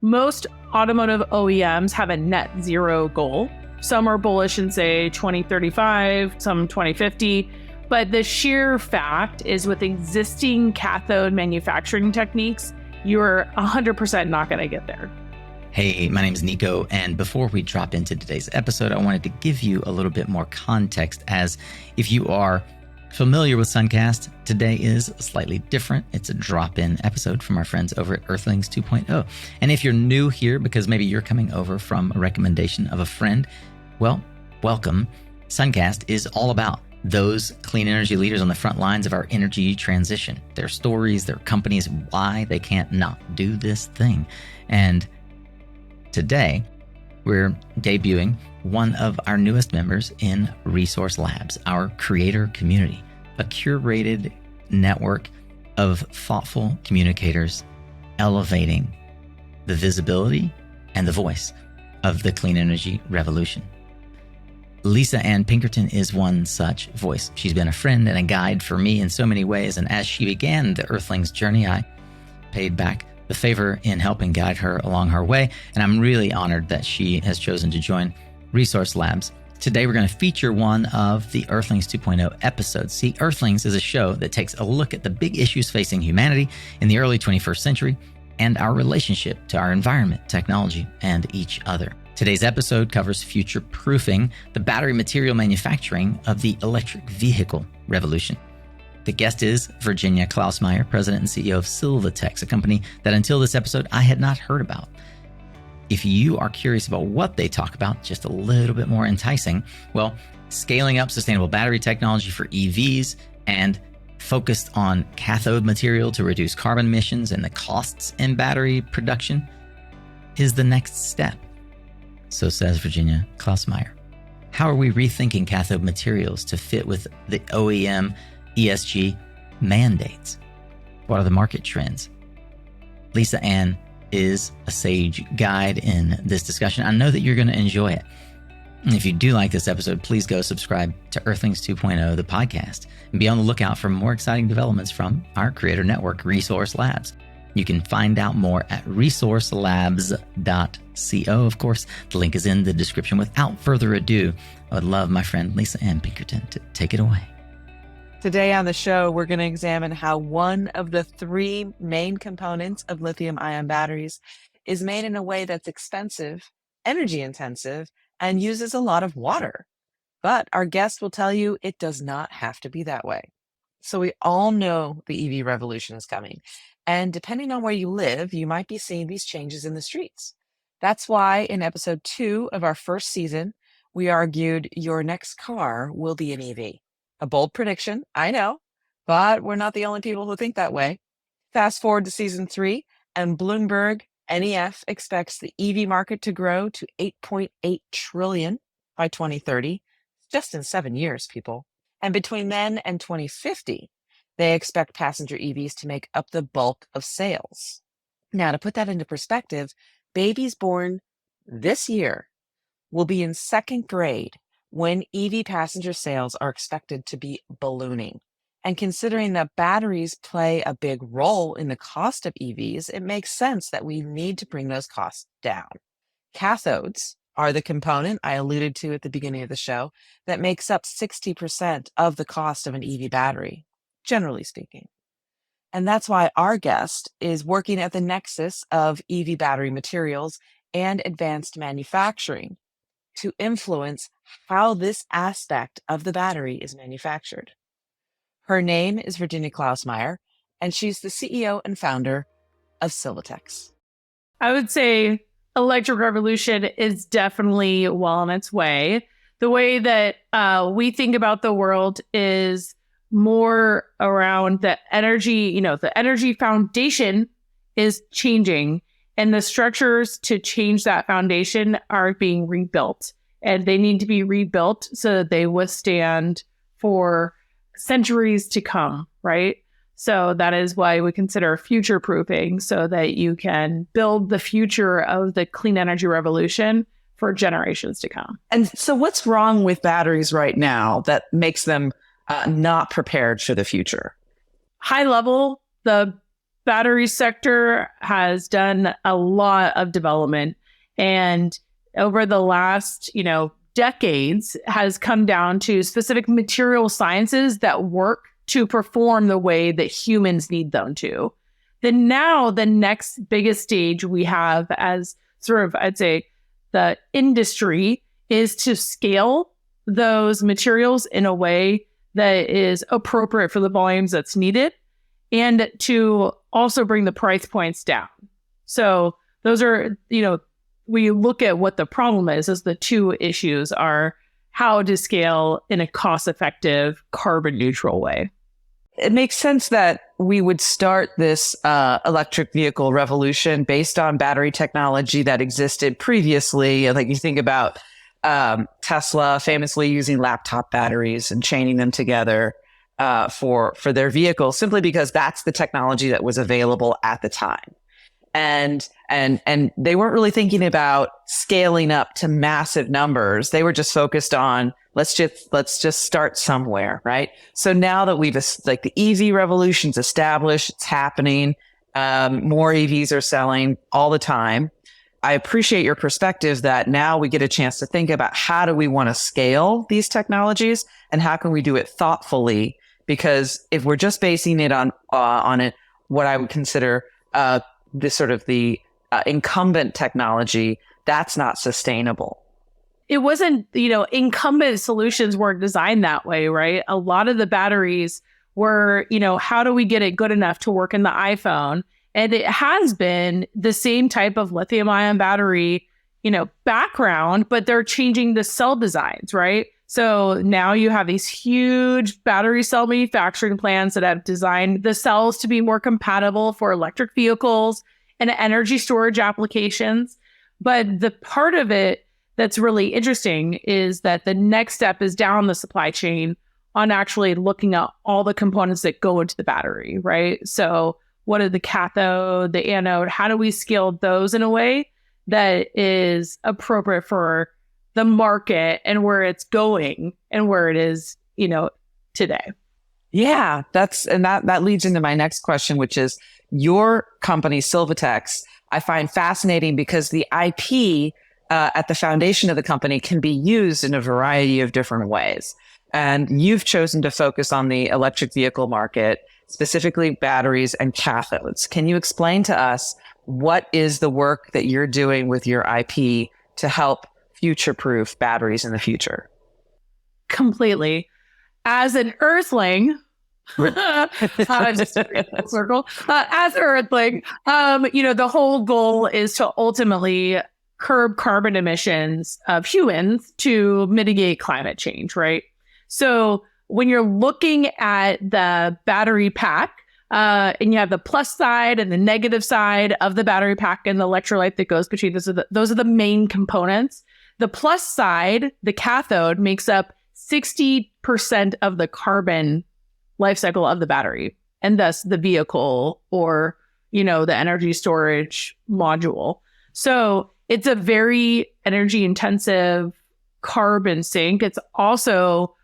Most automotive OEMs have a net zero goal. Some are bullish and say 2035, some 2050. But the sheer fact is with existing cathode manufacturing techniques, you're 100% not going to get there. Hey, my name is Nico, and before we drop into today's episode, I wanted to give you a little bit more context, as if you are familiar with SunCast, today is slightly different. It's a drop-in episode from our friends over at Earthlings 2.0. And if you're new here, because maybe you're coming over from a recommendation of a friend, well, welcome. SunCast is all about those clean energy leaders on the front lines of our energy transition, their stories, their companies, why they can't not do this thing. And today, we're debuting one of our newest members in Resource Labs, our creator community, a curated network of thoughtful communicators elevating the visibility and the voice of the clean energy revolution. Lisa Ann Pinkerton is one such voice. She's been a friend and a guide for me in so many ways, and as she began the Earthlings journey, I paid back the favor in helping guide her along her way, and I'm really honored that she has chosen to join Resource Labs. Today, we're going to feature one of the Earthlings 2.0 episodes. See, Earthlings is a show that takes a look at the big issues facing humanity in the early 21st century and our relationship to our environment, technology, and each other. Today's episode covers future-proofing the battery material manufacturing of the electric vehicle revolution. The guest is Virginia Klausmeier, President and CEO of Sylvatex, a company that until this episode I had not heard about. If you are curious about what they talk about, just a little bit more enticing, well, scaling up sustainable battery technology for EVs and focused on cathode material to reduce carbon emissions and the costs in battery production is the next step. So says Virginia Klausmeier. How are we rethinking cathode materials to fit with the OEM ESG mandates? What are the market trends? Lisa Ann is a sage guide in this discussion. I know that you're going to enjoy it. And if you do like this episode, please go subscribe to Earthlings 2.0, the podcast, and be on the lookout for more exciting developments from our creator network, Resource Labs. You can find out more at resourcelabs.co. Of course, the link is in the description. Without further ado, I would love my friend Lisa Ann Pinkerton to take it away. Today on the show, we're going to examine how one of the three main components of lithium-ion batteries is made in a way that's expensive, energy intensive, and uses a lot of water. But our guest will tell you it does not have to be that way. So we all know the EV revolution is coming. And depending on where you live, you might be seeing these changes in the streets. That's why in episode 2 of our first season, we argued your next car will be an EV. A bold prediction, I know, but we're not the only people who think that way. Fast forward to season 3, and Bloomberg NEF expects the EV market to grow to $8.8 trillion by 2030, just in 7 years, people. And between then and 2050, they expect passenger EVs to make up the bulk of sales. Now, to put that into perspective, babies born this year will be in second grade when EV passenger sales are expected to be ballooning. And considering that batteries play a big role in the cost of EVs, it makes sense that we need to bring those costs down. Cathodes are the component I alluded to at the beginning of the show that makes up 60% of the cost of an EV battery, generally speaking. And that's why our guest is working at the nexus of EV battery materials and advanced manufacturing to influence how this aspect of the battery is manufactured. Her name is Virginia Klausmeier, and she's the CEO and founder of Sylvatex. I would say electric revolution is definitely well on its way. The way that we think about the world is more around the energy, the energy foundation is changing, and the structures to change that foundation are being rebuilt, and they need to be rebuilt so that they withstand for centuries to come, right? So that is why we consider future proofing, so that you can build the future of the clean energy revolution for generations to come. And so what's wrong with batteries right now that makes them not prepared for the future? High level, the battery sector has done a lot of development, and over the last, decades has come down to specific material sciences that work to perform the way that humans need them to. Then now the next biggest stage we have as sort of, I'd say, the industry is to scale those materials in a way that is appropriate for the volumes that's needed, and to also bring the price points down. So those are, we look at what the problem is as the two issues are how to scale in a cost-effective, carbon-neutral way. It makes sense that we would start this electric vehicle revolution based on battery technology that existed previously. Like you think about Tesla famously using laptop batteries and chaining them together for their vehicles, simply because that's the technology that was available at the time. And they weren't really thinking about scaling up to massive numbers. They were just focused on let's just start somewhere, right? So now that the EV revolution's established, it's happening. More EVs are selling all the time. I appreciate your perspective that now we get a chance to think about how do we want to scale these technologies and how can we do it thoughtfully? Because if we're just basing it on what I would consider the incumbent technology, that's not sustainable. It wasn't, incumbent solutions weren't designed that way, right? A lot of the batteries were, how do we get it good enough to work in the iPhone? And it has been the same type of lithium ion battery, background, but they're changing the cell designs, right? So now you have these huge battery cell manufacturing plants that have designed the cells to be more compatible for electric vehicles and energy storage applications. But the part of it that's really interesting is that the next step is down the supply chain on actually looking at all the components that go into the battery, right? So what are the cathode, the anode? How do we scale those in a way that is appropriate for the market and where it's going and where it is, today? Yeah, that leads into my next question, which is your company, Sylvatex, I find fascinating because the IP at the foundation of the company can be used in a variety of different ways. And you've chosen to focus on the electric vehicle market, specifically batteries and cathodes. Can you explain to us what is the work that you're doing with your IP to help future-proof batteries in the future? Completely. As an earthling, circle. As an earthling, the whole goal is to ultimately curb carbon emissions of humans to mitigate climate change, right? So when you're looking at the battery pack, and you have the plus side and the negative side of the battery pack and the electrolyte that goes between, those are the main components. The plus side, the cathode, makes up 60% of the carbon life cycle of the battery, and thus the vehicle or, the energy storage module. So it's a very energy intensive carbon sink. It's also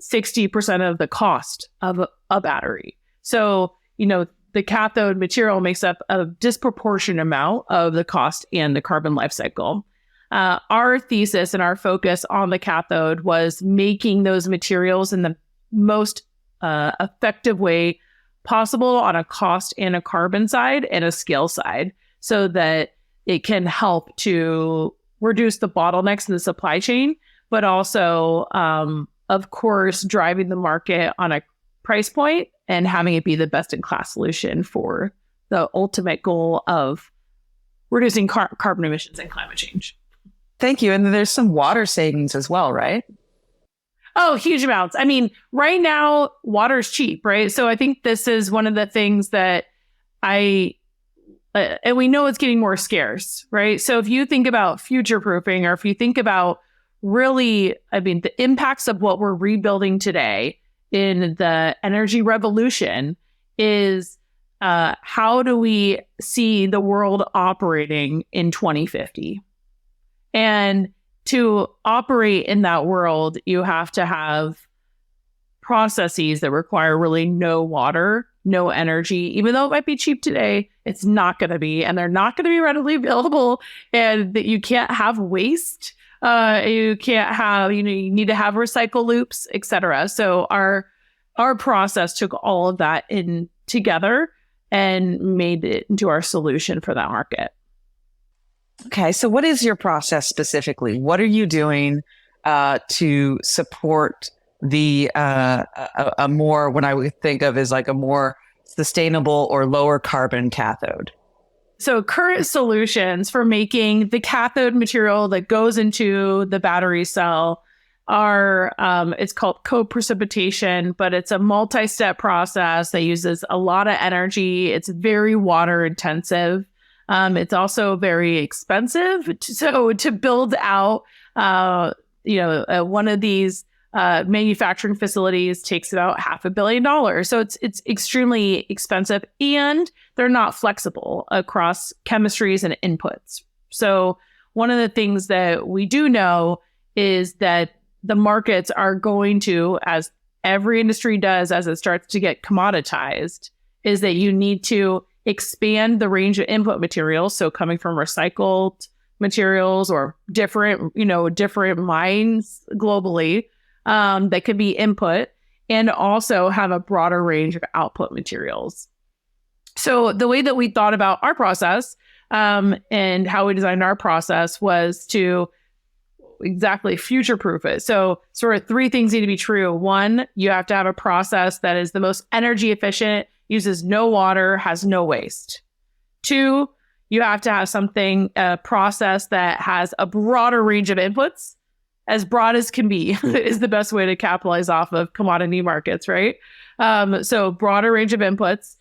60% of the cost of a battery. So, the cathode material makes up a disproportionate amount of the cost and the carbon life cycle. Our thesis and our focus on the cathode was making those materials in the most effective way possible on a cost and a carbon side and a scale side, so that it can help to reduce the bottlenecks in the supply chain, but also, of course, driving the market on a price point and having it be the best in class solution for the ultimate goal of reducing carbon emissions and climate change. Thank you. And there's some water savings as well, right? Oh, huge amounts. I mean, right now, water's cheap, right? So I think this is one of the things that and we know it's getting more scarce, right? So if you think about future proofing, or if you think about really, the impacts of what we're rebuilding today in the energy revolution is how do we see the world operating in 2050? And to operate in that world, you have to have processes that require really no water no energy. Even though it might be cheap today, it's not going to be, and they're not going to be readily available, and that you can't have waste. You can't have, you need to have recycle loops, etc. So our process took all of that in together and made it into our solution for that market. Okay, so what is your process specifically? What are you doing to support the a more, what I would think of as like a more sustainable or lower carbon cathode? So current solutions for making the cathode material that goes into the battery cell are, it's called co-precipitation, but it's a multi-step process that uses a lot of energy. It's very water intensive. It's also very expensive. So to build out, one of these manufacturing facilities takes about $500 million. So it's extremely expensive, and they're not flexible across chemistries and inputs. So one of the things that we do know is that the markets are going to, as every industry does as it starts to get commoditized, is that you need to expand the range of input materials. So coming from recycled materials or different mines globally, that could be input, and also have a broader range of output materials. So the way that we thought about our process and how we designed our process was to exactly future-proof it. So sort of three things need to be true. One, you have to have a process that is the most energy efficient, uses no water, has no waste. Two, you have to have a process that has a broader range of inputs, as broad as can be is the best way to capitalize off of commodity markets, right? So broader range of inputs,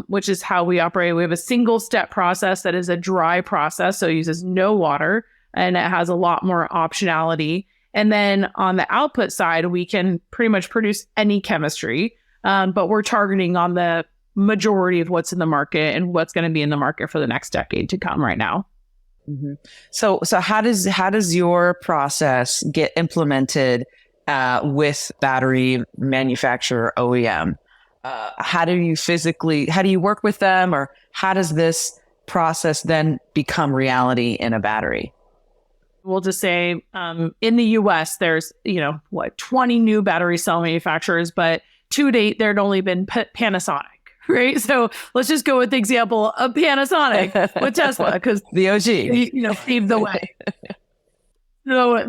which is how we operate. We have a single step process that is a dry process, so it uses no water, and it has a lot more optionality. And then on the output side, we can pretty much produce any chemistry, but we're targeting on the majority of what's in the market and what's going to be in the market for the next decade to come right now. Mm-hmm. So how does your process get implemented with battery manufacturer OEM? How do you work with them, or how does this process then become reality in a battery? We'll just say in the US, there's 20 new battery cell manufacturers, but to date there had only been Panasonic. Right. So let's just go with the example of Panasonic with Tesla, because the OG, paved the way. So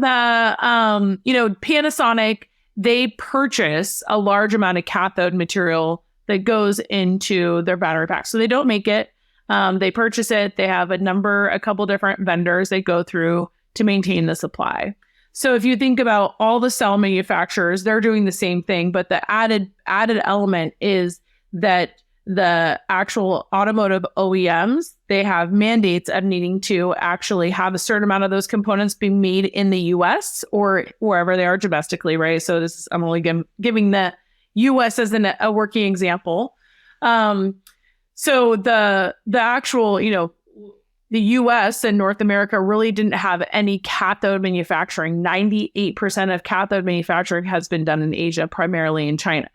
Panasonic, they purchase a large amount of cathode material that goes into their battery pack. So they don't make it. They purchase it. They have a couple different vendors they go through to maintain the supply. So if you think about all the cell manufacturers, they're doing the same thing, but the added element is that the actual automotive OEMs, they have mandates of needing to actually have a certain amount of those components be made in the US or wherever they are domestically, right? So I'm only giving the US as a working example. So the actual, the US and North America really didn't have any cathode manufacturing. 98% of cathode manufacturing has been done in Asia, primarily in China.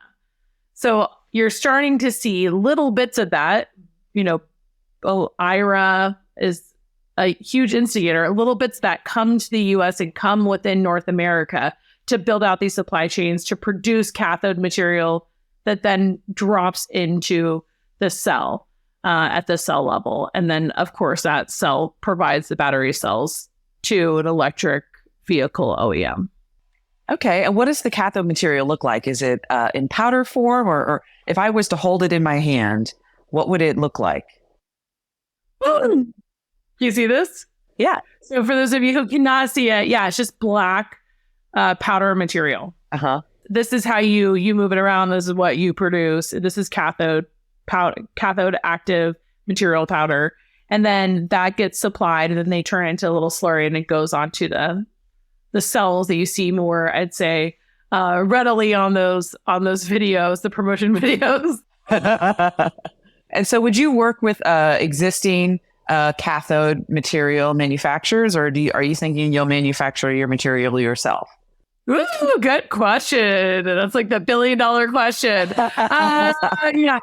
So you're starting to see little bits of that. IRA is a huge instigator, little bits that come to the US and come within North America to build out these supply chains to produce cathode material that then drops into the cell at the cell level. And then, of course, that cell provides the battery cells to an electric vehicle OEM. Okay. And what does the cathode material look like? Is it in powder form, or if I was to hold it in my hand, what would it look like? You see this? Yeah. So for those of you who cannot see it, it's just black powder material. Uh-huh. This is how you move it around. This is what you produce. This is cathode active material powder. And then that gets supplied, and then they turn it into a little slurry, and it goes onto the cells that you see more, I'd say, readily on those videos, the promotion videos. And so would you work with existing cathode material manufacturers, or are you thinking you'll manufacture your material yourself? Ooh, good question. That's like the $1 billion question. Yeah.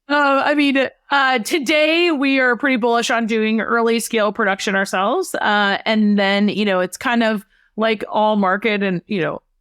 Today we are pretty bullish on doing early scale production ourselves. And then, it's kind of like all market and,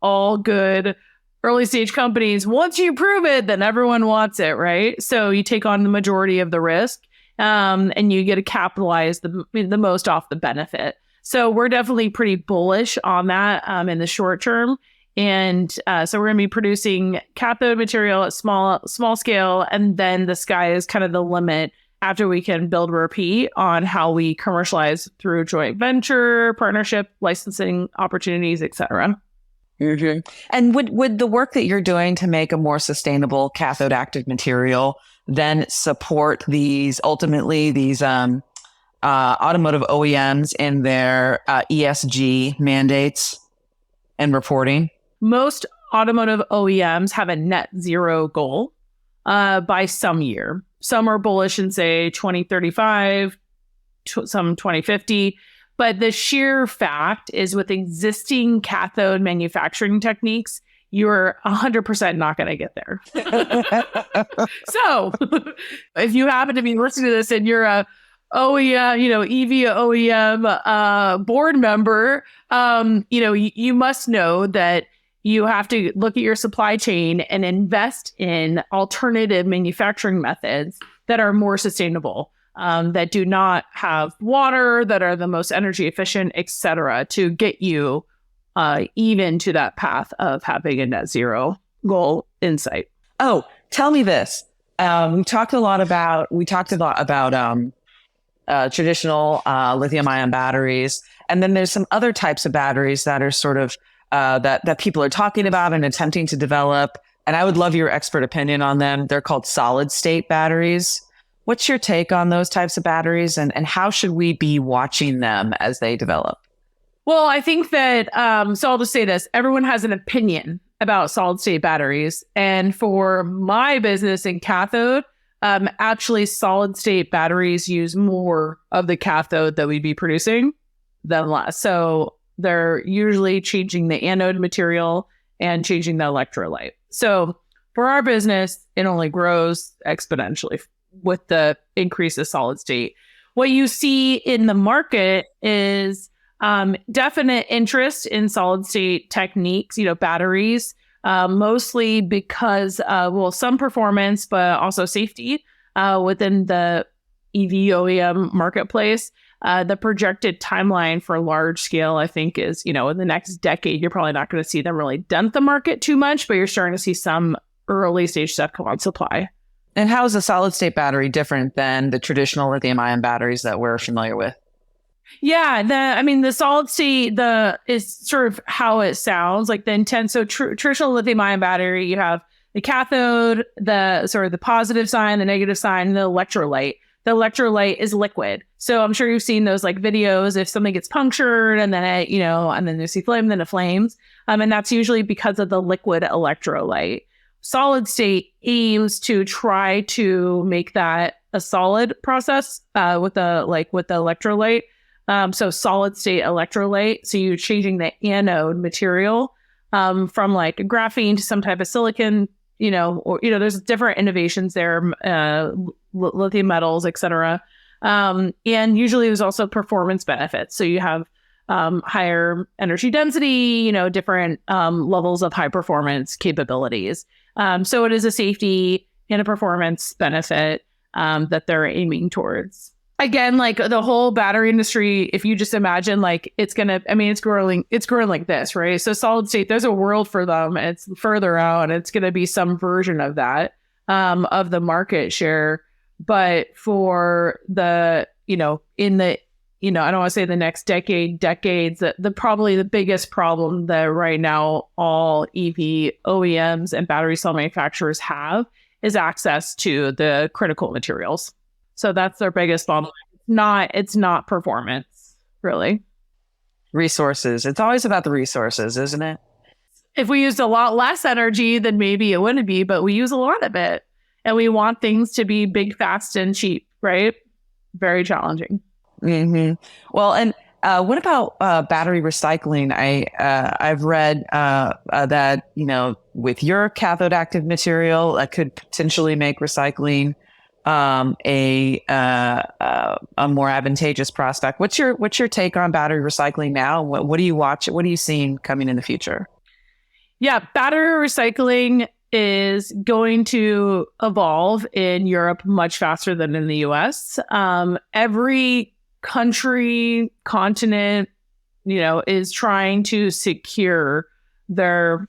all good early stage companies. Once you prove it, then everyone wants it, right? So you take on the majority of the risk, and you get to capitalize the most off the benefit. So we're definitely pretty bullish on that in the short term. And so we're going to be producing cathode material at small scale, and then the sky is kind of the limit after we can build repeat on how we commercialize through joint venture, partnership, licensing opportunities, etc. Mm-hmm. And would the work that you're doing to make a more sustainable cathode active material then support ultimately these automotive OEMs in their ESG mandates and reporting? Most automotive OEMs have a net zero goal by some year. Some are bullish and say 2035, some 2050. But the sheer fact is with existing cathode manufacturing techniques, you're 100% not going to get there. So if you happen to be listening to this and you're a EV OEM board member, you must know that you have to look at your supply chain and invest in alternative manufacturing methods that are more sustainable, that do not have water, that are the most energy efficient, et cetera, to get you even to that path of having a net zero goal in sight. Oh, tell me this. We talked a lot about traditional lithium-ion batteries, and then there's some other types of batteries that are sort of that people are talking about and attempting to develop. And I would love your expert opinion on them. They're called solid-state batteries. What's your take on those types of batteries, and how should we be watching them as they develop? Well, I think that, so I'll just say this, everyone has an opinion about solid-state batteries. And for my business in cathode, actually solid-state batteries use more of the cathode that we'd be producing than less. So they're usually changing the anode material and changing the electrolyte. So for our business, it only grows exponentially with the increase of solid state. What you see in the market is definite interest in solid state techniques, batteries, mostly because, some performance, but also safety within the EV OEM marketplace. The projected timeline for large scale, I think, is, in the next decade, you're probably not going to see them really dent the market too much, but you're starting to see some early stage stuff come on supply. And how is a solid state battery different than the traditional lithium ion batteries that we're familiar with? Yeah, the solid state is sort of how it sounds, like the intent. So traditional lithium ion battery, you have the cathode, the sort of the positive sign, the negative sign, and the electrolyte. The electrolyte is liquid. So I'm sure you've seen those like videos if something gets punctured and then and then you see flame, then it flames. And that's usually because of the liquid electrolyte. Solid state aims to try to make that a solid process with the electrolyte. So solid state electrolyte. So you're changing the anode material from like a graphene to some type of silicon, there's different innovations there, lithium metals, et cetera. And usually there's also performance benefits. So you have higher energy density, different levels of high performance capabilities. So it is a safety and a performance benefit that they're aiming towards. Again, like the whole battery industry, if you just imagine like it's growing like this, right? So solid state, there's a world for them. It's further out and it's going to be some version of that, of the market share. But for the, I don't want to say the next decades, the probably the biggest problem that right now all EV OEMs and battery cell manufacturers have is access to the critical materials. So that's their biggest bottleneck. It's not performance, really. Resources. It's always about the resources, isn't it? If we used a lot less energy, then maybe it wouldn't be, but we use a lot of it. And we want things to be big, fast, and cheap, right? Very challenging. Mm-hmm. Well, and what about battery recycling? I've read that, with your cathode active material, that could potentially make recycling a more advantageous prospect. What's your take on battery recycling now? What do you watch? What are you seeing coming in the future? Yeah, battery recycling is going to evolve in Europe much faster than in the US. Every country, continent, is trying to secure their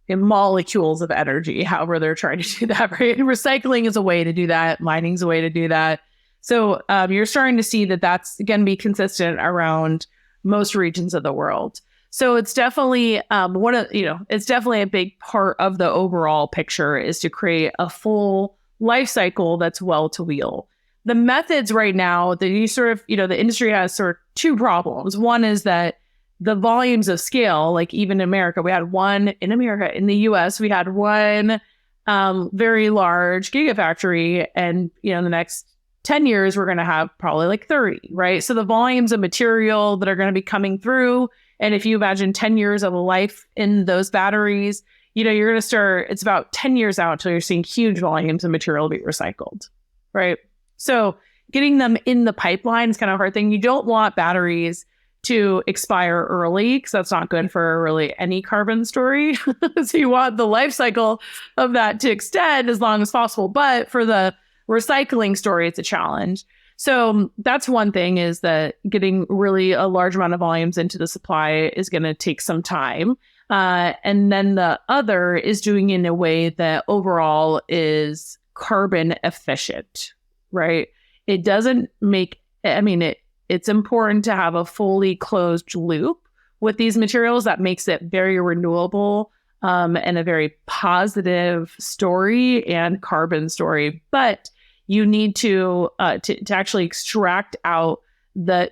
molecules of energy, however they're trying to do that, right? Recycling is a way to do that. Mining is a way to do that. So you're starting to see that that's going to be consistent around most regions of the world. So it's definitely it's definitely a big part of the overall picture is to create a full life cycle that's well to wheel. The methods right now that you sort of, the industry has sort of two problems. One is that the volumes of scale, like even in America, in the US, we had one very large gigafactory, and in the next 10 years, we're going to have probably like 30, right? So the volumes of material that are going to be coming through, and if you imagine 10 years of life in those batteries, you're going to start, it's about 10 years out until you're seeing huge volumes of material be recycled, right? So getting them in the pipeline is kind of a hard thing. You don't want batteries to expire early because that's not good for really any carbon story. So you want the life cycle of that to extend as long as possible. But for the recycling story, it's a challenge. So that's one thing, is that getting really a large amount of volumes into the supply is going to take some time. And then the other is doing it in a way that overall is carbon efficient, right? It doesn't make, it's important to have a fully closed loop with these materials that makes it very renewable and a very positive story and carbon story. But you need to actually extract out the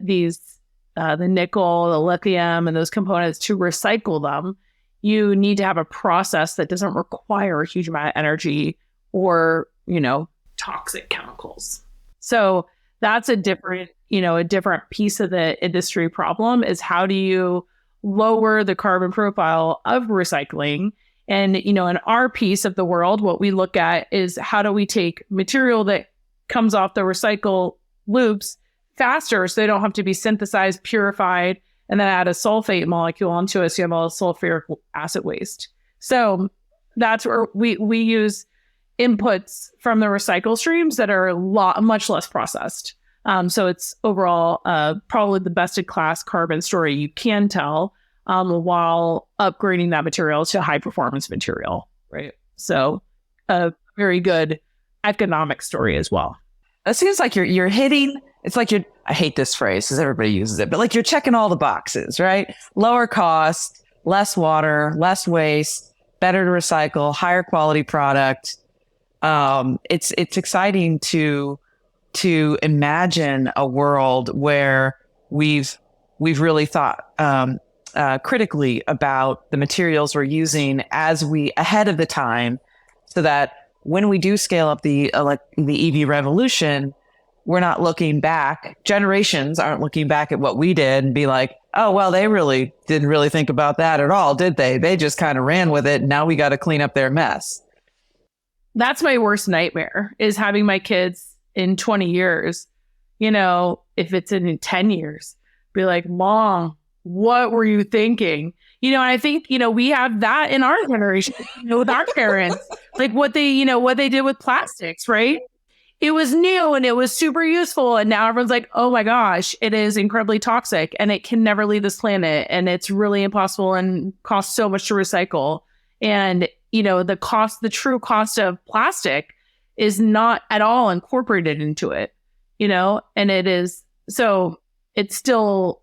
nickel, the lithium, and those components to recycle them. You need to have a process that doesn't require a huge amount of energy or, toxic chemicals. So that's a different piece of the industry problem, is how do you lower the carbon profile of recycling? And, in our piece of the world, what we look at is how do we take material that comes off the recycle loops faster so they don't have to be synthesized, purified, and then add a sulfate molecule onto it so you have all sulfuric acid waste. So that's where we use inputs from the recycle streams that are much less processed. So it's overall probably the best in class carbon story you can tell while upgrading that material to high performance material, right? So a very good economic story as well. It seems like you're hitting, I hate this phrase because everybody uses it, but like you're checking all the boxes, right? Lower cost, less water, less waste, better to recycle, higher quality product. It's exciting to imagine a world where we've really thought critically about the materials we're using ahead of the time, so that when we do scale up the EV revolution, we're not looking back. Generations aren't looking back at what we did and be like, oh, well, they really didn't really think about that at all, did they? They just kind of ran with it. And now we got to clean up their mess. That's my worst nightmare, is having my kids in 20 years, if it's in 10 years, be like, Mom, what were you thinking? And I think, we have that in our generation, with our parents, like what they did with plastics, right? It was new and it was super useful. And now everyone's like, oh my gosh, it is incredibly toxic and it can never leave this planet. And it's really impossible and costs so much to recycle. And, the true cost of plastic is not at all incorporated into it, and it is, so it's still,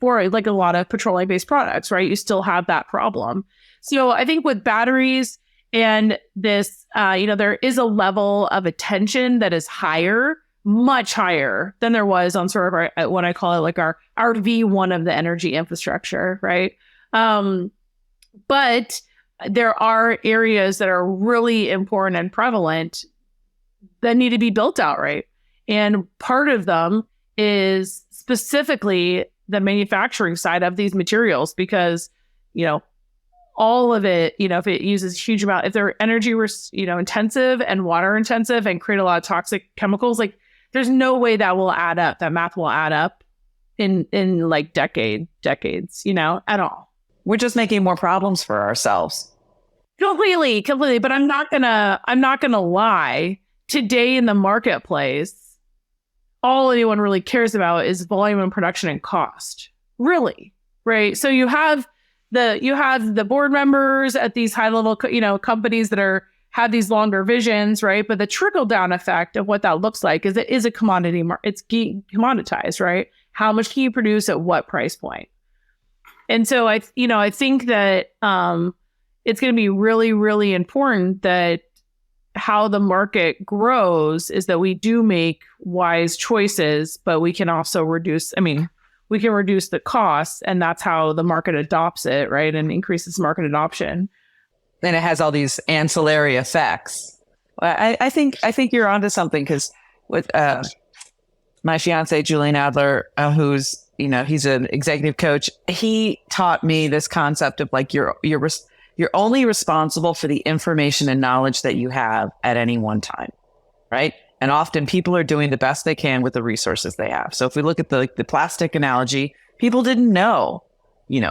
for like a lot of petroleum-based products, right? You still have that problem. So I think with batteries and this, there is a level of attention that is higher, much higher than there was on sort of our, what I call it, like our V1 of the energy infrastructure, right? But there are areas that are really important and prevalent that need to be built out, right? And part of them is specifically the manufacturing side of these materials, because, all of it, if it uses a huge amount, if they're energy, intensive and water intensive and create a lot of toxic chemicals, like there's no way that will add up. That math will add up in like decades, at all. We're just making more problems for ourselves. Completely. But I'm not gonna lie. Today in the marketplace, all anyone really cares about is volume and production and cost. Really, right? So you have the board members at these high level, companies that have these longer visions, right? But the trickle down effect of what that looks like is it is a commodity. It's commoditized, right? How much can you produce at what price point? And so I think that it's going to be really, really important that how the market grows is that we do make wise choices, but we can also reduce the costs, and that's how the market adopts it, right? And increases market adoption. And it has all these ancillary effects. I think you're onto something, because with my fiance, Julian Adler, who's, he's an executive coach. He taught me this concept of like, you're only responsible for the information and knowledge that you have at any one time, right? And often people are doing the best they can with the resources they have. So if we look at the plastic analogy, people didn't know,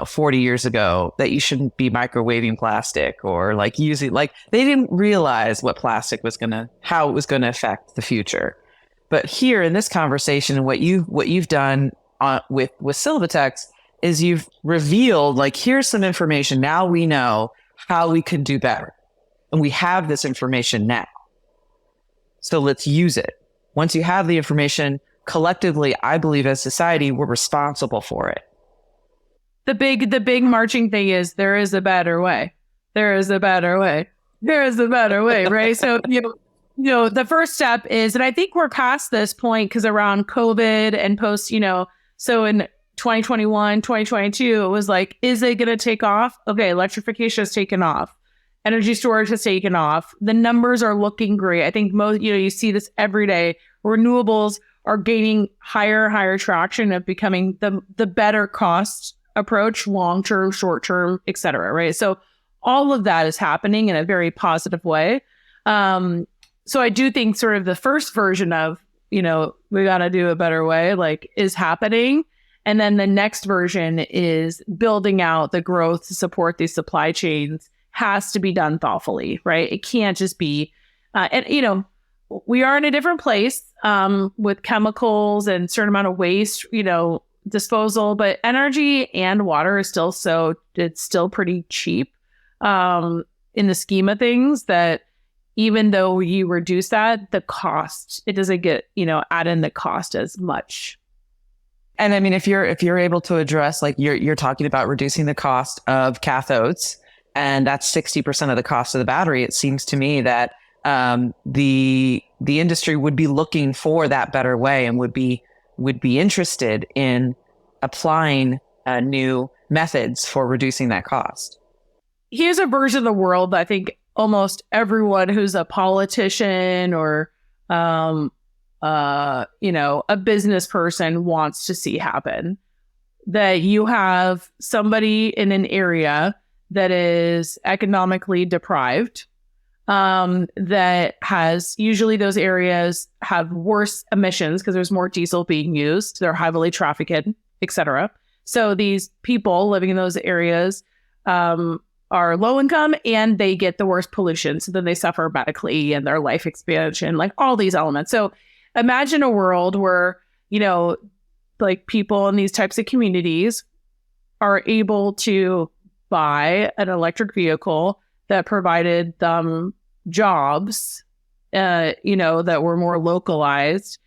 40 years ago that you shouldn't be microwaving plastic or like using, like they didn't realize what plastic how it was going to affect the future. But here in this conversation, and what you've done with Sylvatex is you've revealed, like, here's some information. Now we know how we can do better. And we have this information now. So let's use it. Once you have the information, collectively, I believe as society, we're responsible for it. The big marching thing is there is a better way. There is a better way. There is a better way, right? So, the first step is, and I think we're past this point because around COVID and post, so in 2021, 2022, it was like, is it going to take off? Okay, electrification has taken off. Energy storage has taken off. The numbers are looking great. I think most, you see this every day. Renewables are gaining higher traction of becoming the better cost approach, long-term, short-term, et cetera, right? So all of that is happening in a very positive way. So I do think sort of the first version of, we got to do a better way, like, is happening. And then the next version is building out the growth to support these supply chains has to be done thoughtfully, right? It can't just be, we are in a different place with chemicals and certain amount of waste, disposal, but energy and water is it's still pretty cheap in the scheme of things, that even though you reduce that, the cost, it doesn't get, add in the cost as much. And I mean, if you're able to address, like you're talking about reducing the cost of cathodes, and that's 60% of the cost of the battery, it seems to me that the industry would be looking for that better way and would be interested in applying new methods for reducing that cost. Here's a version of the world that I think almost everyone who's a politician or a business person wants to see happen. That you have somebody in an area that is economically deprived, that has, usually those areas have worse emissions because there's more diesel being used, they're heavily trafficked, etc. So these people living in those areas are low income and they get the worst pollution. So then they suffer medically and their life expansion, like all these elements. So imagine a world where, like people in these types of communities are able to buy an electric vehicle that provided them jobs, that were more localized.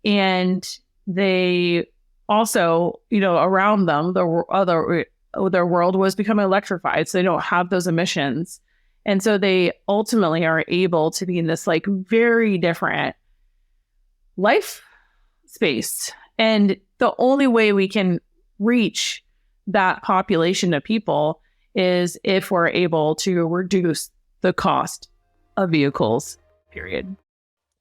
And they also, around them, their world was becoming electrified. So they don't have those emissions. And so they ultimately are able to be in this like very different life space. And the only way we can reach that population of people is if we're able to reduce the cost of vehicles, period.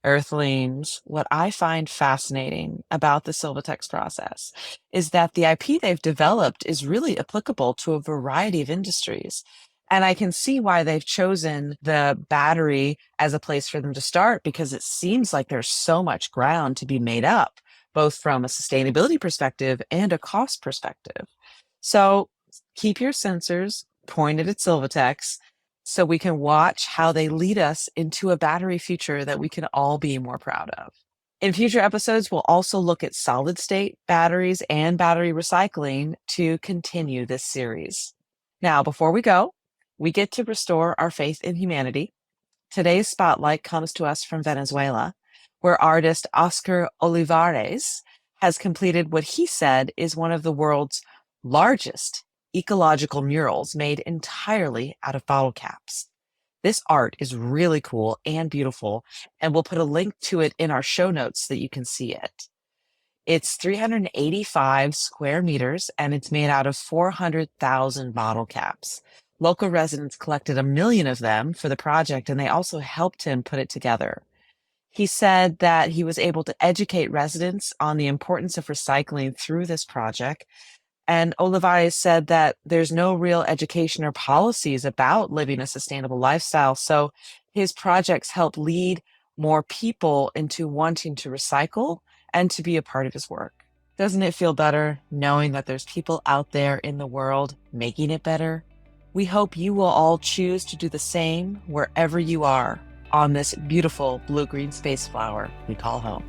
Earthlings, what I find fascinating about the Sylvatex process is that the IP they've developed is really applicable to a variety of industries. And I can see why they've chosen the battery as a place for them to start, because it seems like there's so much ground to be made up, both from a sustainability perspective and a cost perspective. So keep your sensors pointed at Sylvatex so we can watch how they lead us into a battery future that we can all be more proud of. In future episodes, we'll also look at solid state batteries and battery recycling to continue this series. Now, before we go, we get to restore our faith in humanity. Today's spotlight comes to us from Venezuela, where artist Oscar Olivares has completed what he said is one of the world's largest ecological murals made entirely out of bottle caps. This art is really cool and beautiful, and we'll put a link to it in our show notes so that you can see it. It's 385 square meters, and it's made out of 400,000 bottle caps. Local residents collected 1 million of them for the project, and they also helped him put it together. He said that he was able to educate residents on the importance of recycling through this project. And Olivares said that there's no real education or policies about living a sustainable lifestyle. So his projects help lead more people into wanting to recycle and to be a part of his work. Doesn't it feel better knowing that there's people out there in the world making it better? We hope you will all choose to do the same wherever you are on this beautiful blue-green space flower we call home.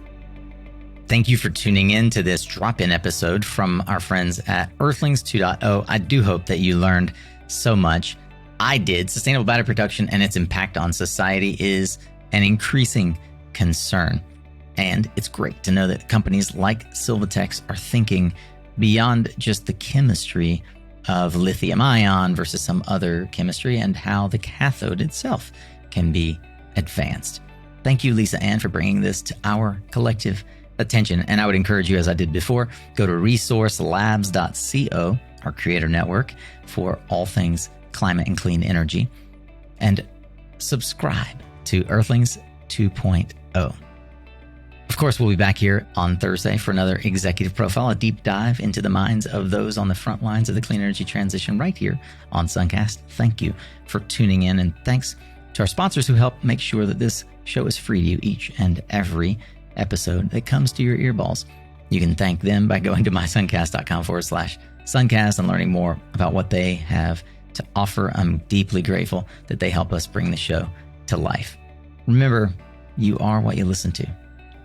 Thank you for tuning in to this drop-in episode from our friends at Earthlings 2.0. I do hope that you learned so much. I did. Sustainable battery production and its impact on society is an increasing concern. And it's great to know that companies like Sylvatex are thinking beyond just the chemistry of lithium ion versus some other chemistry and how the cathode itself can be advanced. Thank you, Lisa Ann, for bringing this to our collective attention. And I would encourage you, as I did before, go to resourcelabs.co, our creator network, for all things climate and clean energy, and subscribe to Earthlings 2.0. Of course, we'll be back here on Thursday for another executive profile, a deep dive into the minds of those on the front lines of the clean energy transition right here on SunCast. Thank you for tuning in, and thanks to our sponsors who help make sure that this show is free to you each and every episode that comes to your earballs. You can thank them by going to mysuncast.com/suncast and learning more about what they have to offer. I'm deeply grateful that they help us bring the show to life. Remember, you are what you listen to.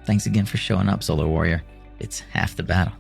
Thanks again for showing up, Solar Warrior. It's half the battle.